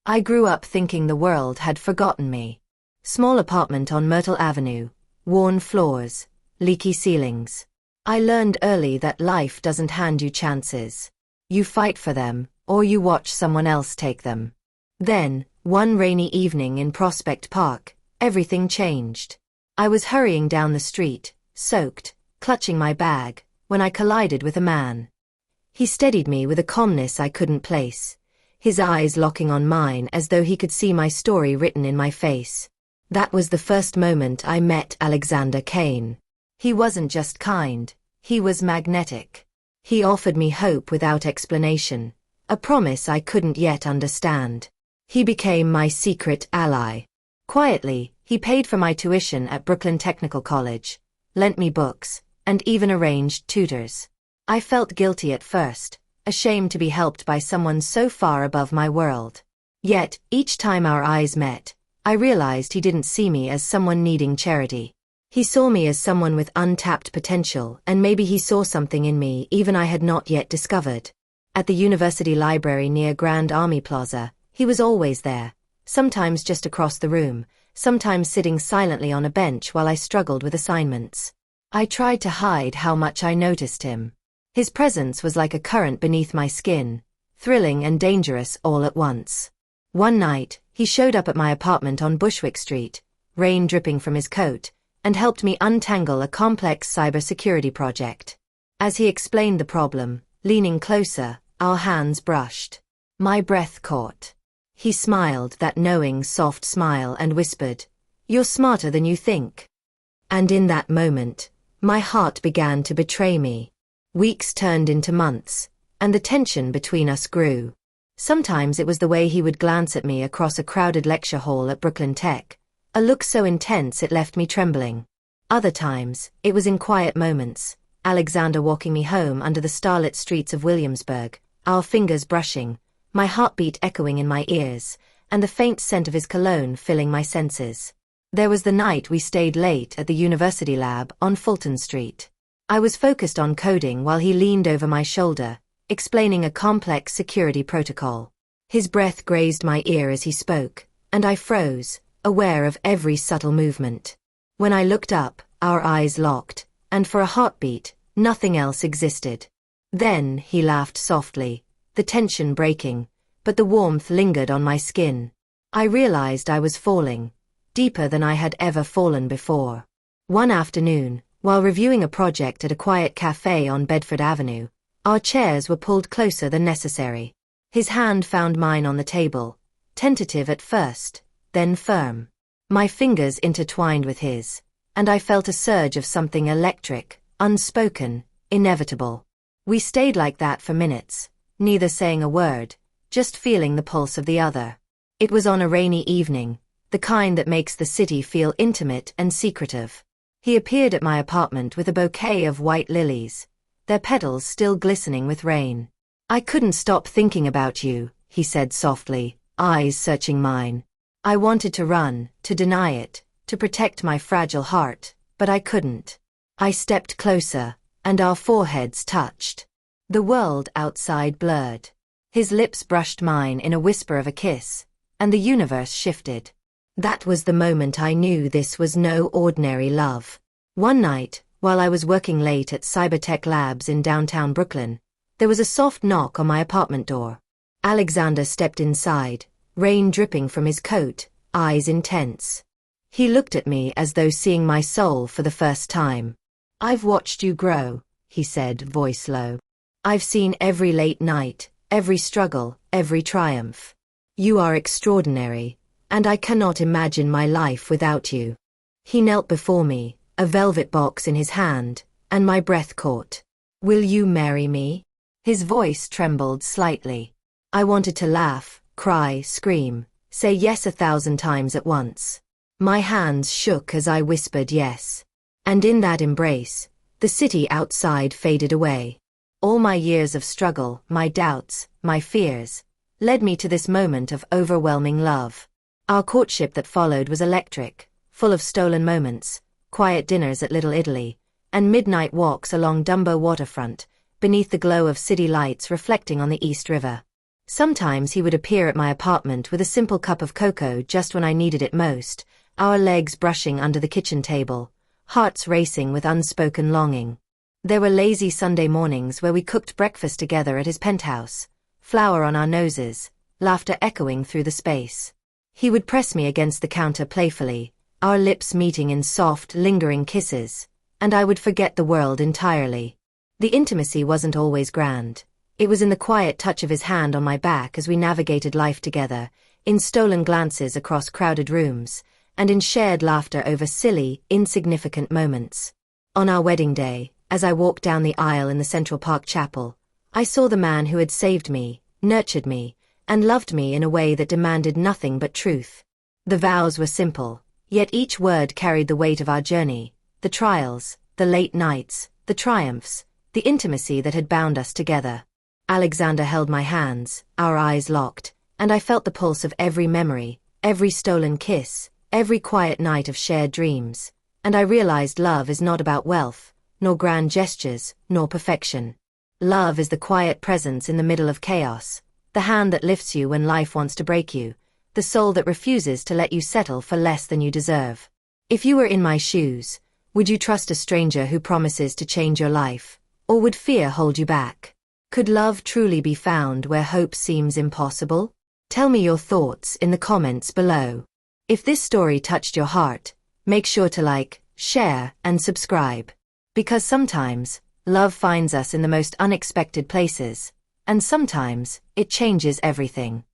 I grew up thinking the world had forgotten me. Small apartment on Myrtle Avenue, worn floors, leaky ceilings. I learned early that life doesn't hand you chances. You fight for them, or you watch someone else take them. Then, one rainy evening in Prospect Park, everything changed. I was hurrying down the street, soaked, clutching my bag, when I collided with a man. He steadied me with a calmness I couldn't place, his eyes locking on mine as though he could see my story written in my face. That was the first moment I met Alexander Kane. He wasn't just kind, he was magnetic. He offered me hope without explanation, a promise I couldn't yet understand. He became my secret ally. Quietly, he paid for my tuition at Brooklyn Technical College, lent me books, and even arranged tutors. I felt guilty at first, ashamed to be helped by someone so far above my world. Yet, each time our eyes met, I realized he didn't see me as someone needing charity. He saw me as someone with untapped potential, and maybe he saw something in me even I had not yet discovered. At the university library near Grand Army Plaza, he was always there, sometimes just across the room, sometimes sitting silently on a bench while I struggled with assignments. I tried to hide how much I noticed him. His presence was like a current beneath my skin, thrilling and dangerous all at once. One night, he showed up at my apartment on Bushwick Street, rain dripping from his coat, and helped me untangle a complex cybersecurity project. As he explained the problem, leaning closer, our hands brushed. My breath caught. He smiled that knowing, soft smile and whispered, "You're smarter than you think." And in that moment, my heart began to betray me. Weeks turned into months, and the tension between us grew. Sometimes it was the way he would glance at me across a crowded lecture hall at Brooklyn Tech, a look so intense it left me trembling. Other times, it was in quiet moments, Alexander walking me home under the starlit streets of Williamsburg, our fingers brushing, my heartbeat echoing in my ears, and the faint scent of his cologne filling my senses. There was the night we stayed late at the university lab on Fulton Street. I was focused on coding while he leaned over my shoulder, explaining a complex security protocol. His breath grazed my ear as he spoke, and I froze, aware of every subtle movement. When I looked up, our eyes locked, and for a heartbeat, nothing else existed. Then he laughed softly, the tension breaking, but the warmth lingered on my skin. I realized I was falling, deeper than I had ever fallen before. One afternoon, while reviewing a project at a quiet cafe on Bedford Avenue, our chairs were pulled closer than necessary. His hand found mine on the table, tentative at first, then firm. My fingers intertwined with his, and I felt a surge of something electric, unspoken, inevitable. We stayed like that for minutes, neither saying a word, just feeling the pulse of the other. It was on a rainy evening, the kind that makes the city feel intimate and secretive. He appeared at my apartment with a bouquet of white lilies, their petals still glistening with rain. "I couldn't stop thinking about you," he said softly, eyes searching mine. I wanted to run, to deny it, to protect my fragile heart, but I couldn't. I stepped closer, and our foreheads touched. The world outside blurred. His lips brushed mine in a whisper of a kiss, and the universe shifted. That was the moment I knew this was no ordinary love. One night, while I was working late at Cybertech Labs in downtown Brooklyn, there was a soft knock on my apartment door. Alexander stepped inside, rain dripping from his coat, eyes intense. He looked at me as though seeing my soul for the first time. "I've watched you grow," he said, voice low. "I've seen every late night, every struggle, every triumph. You are extraordinary, and I cannot imagine my life without you." He knelt before me, a velvet box in his hand, and my breath caught. "Will you marry me?" His voice trembled slightly. I wanted to laugh, cry, scream, say yes 1,000 times at once. My hands shook as I whispered yes. And in that embrace, the city outside faded away. All my years of struggle, my doubts, my fears, led me to this moment of overwhelming love. Our courtship that followed was electric, full of stolen moments, quiet dinners at Little Italy, and midnight walks along Dumbo waterfront, beneath the glow of city lights reflecting on the East River. Sometimes he would appear at my apartment with a simple cup of cocoa just when I needed it most, our legs brushing under the kitchen table, hearts racing with unspoken longing. There were lazy Sunday mornings where we cooked breakfast together at his penthouse, flour on our noses, laughter echoing through the space. He would press me against the counter playfully, our lips meeting in soft, lingering kisses, and I would forget the world entirely. The intimacy wasn't always grand. It was in the quiet touch of his hand on my back as we navigated life together, in stolen glances across crowded rooms, and in shared laughter over silly, insignificant moments. On our wedding day, as I walked down the aisle in the Central Park Chapel, I saw the man who had saved me, nurtured me, and loved me in a way that demanded nothing but truth. The vows were simple, yet each word carried the weight of our journey, the trials, the late nights, the triumphs, the intimacy that had bound us together. Alexander held my hands, our eyes locked, and I felt the pulse of every memory, every stolen kiss, every quiet night of shared dreams, and I realized love is not about wealth, nor grand gestures, nor perfection. Love is the quiet presence in the middle of chaos, the hand that lifts you when life wants to break you, the soul that refuses to let you settle for less than you deserve. If you were in my shoes, would you trust a stranger who promises to change your life, or would fear hold you back? Could love truly be found where hope seems impossible? Tell me your thoughts in the comments below. If this story touched your heart, make sure to like, share, and subscribe. Because sometimes, love finds us in the most unexpected places, and sometimes, it changes everything.